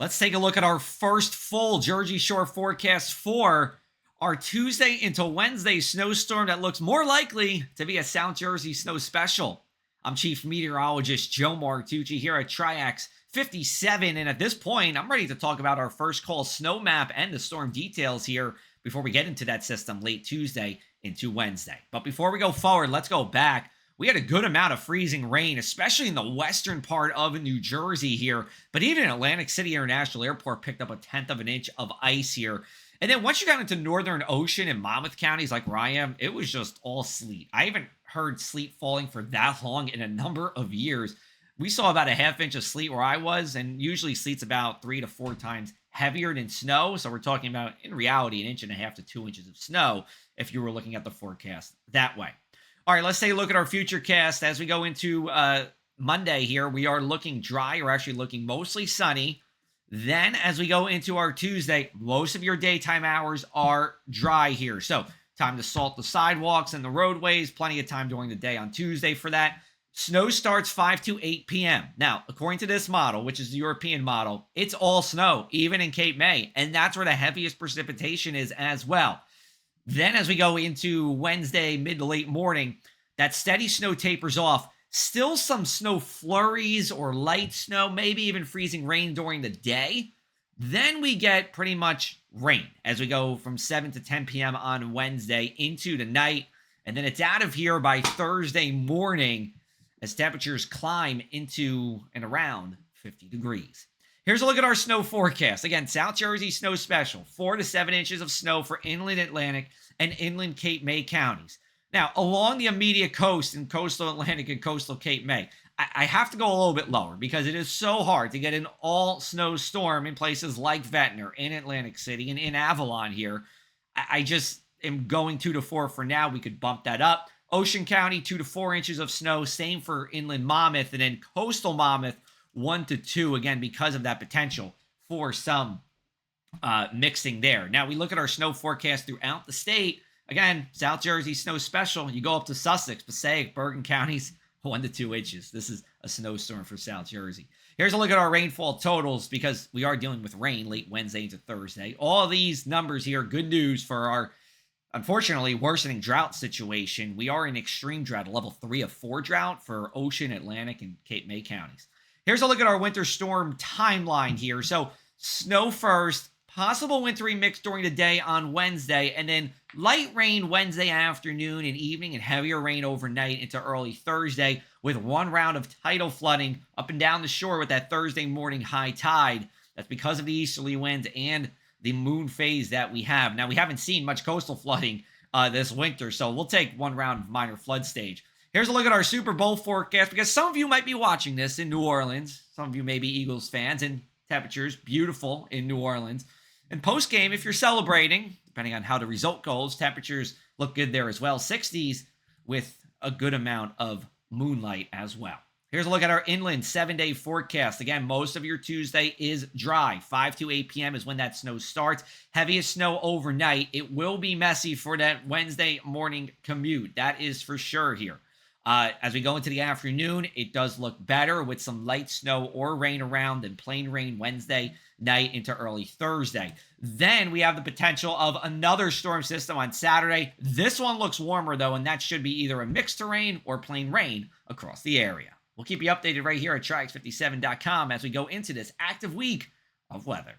let's take a look at our first full Jersey Shore forecast for our Tuesday into Wednesday snowstorm that looks more likely to be a South Jersey snow special. I'm Chief Meteorologist Joe Martucci here at Triax 57, and at this point, I'm ready to talk about our first call snow map and the storm details here before we get into that system late Tuesday into Wednesday. But before we go forward, let's go back. We had a good amount of freezing rain, especially in the western part of New Jersey here. But even Atlantic City International Airport picked up 1/10 of an inch of ice here. And then once you got into Northern Ocean and Monmouth counties like where I am, it was just all sleet. I haven't heard sleet falling for that long in a number of years. We saw about a ½ inch of sleet where I was, and usually sleet's about 3 to 4 times heavier than snow. So we're talking about, in reality, 1.5 to 2 inches of snow if you were looking at the forecast that way. All right, let's take a look at our future cast as we go into Monday here. We are looking dry, or actually looking mostly sunny. Then as we go into our Tuesday, most of your daytime hours are dry here. So time to salt the sidewalks and the roadways. Plenty of time during the day on Tuesday for that. Snow starts 5 to 8 p.m. Now, according to this model, which is the European model, it's all snow, even in Cape May. And that's where the heaviest precipitation is as well. Then as we go into Wednesday, mid to late morning, that steady snow tapers off. Still some snow flurries or light snow, maybe even freezing rain during the day. Then we get pretty much rain as we go from 7 to 10 p.m. on Wednesday into the night. And then it's out of here by Thursday morning as temperatures climb into and around 50 degrees. Here's a look at our snow forecast. Again, South Jersey snow special, 4 to 7 inches of snow for inland Atlantic and inland Cape May counties. Now, along the immediate coast in coastal Atlantic and coastal Cape May, I have to go a little bit lower because it is so hard to get an all-snow storm in places like Ventnor, in Atlantic City, and in Avalon here. I just am going 2 to 4 for now. We could bump that up. Ocean County, 2 to 4 inches of snow. Same for inland Monmouth, and then coastal Monmouth, 1 to 2, again, because of that potential for some mixing there. Now, we look at our snow forecast throughout the state. Again, South Jersey snow special. You go up to Sussex, Passaic, Bergen counties, 1 to 2 inches. This is a snowstorm for South Jersey. Here's a look at our rainfall totals because we are dealing with rain late Wednesday into Thursday. All of these numbers here, good news for our, unfortunately, worsening drought situation. We are in extreme drought, a level 3 of 4 drought for Ocean, Atlantic, and Cape May counties. Here's a look at our winter storm timeline here. So snow first, possible wintry mix during the day on Wednesday, and then light rain Wednesday afternoon and evening and heavier rain overnight into early Thursday with one round of tidal flooding up and down the shore with that Thursday morning high tide. That's because of the easterly winds and the moon phase that we have. Now, we haven't seen much coastal flooding this winter, so we'll take one round of minor flood stage. Here's a look at our Super Bowl forecast because some of you might be watching this in New Orleans. Some of you may be Eagles fans, and temperatures beautiful in New Orleans. And post-game, if you're celebrating, depending on how the result goes, temperatures look good there as well. 60s with a good amount of moonlight as well. Here's a look at our inland 7-day forecast. Again, most of your Tuesday is dry. 5 to 8 p.m. is when that snow starts. Heaviest snow overnight. It will be messy for that Wednesday morning commute. That is for sure here. As we go into the afternoon, it does look better with some light snow or rain around and plain rain Wednesday night into early Thursday. Then we have the potential of another storm system on Saturday. This one looks warmer, though, and that should be either a mixed terrain or plain rain across the area. We'll keep you updated right here at Triax57.com as we go into this active week of weather.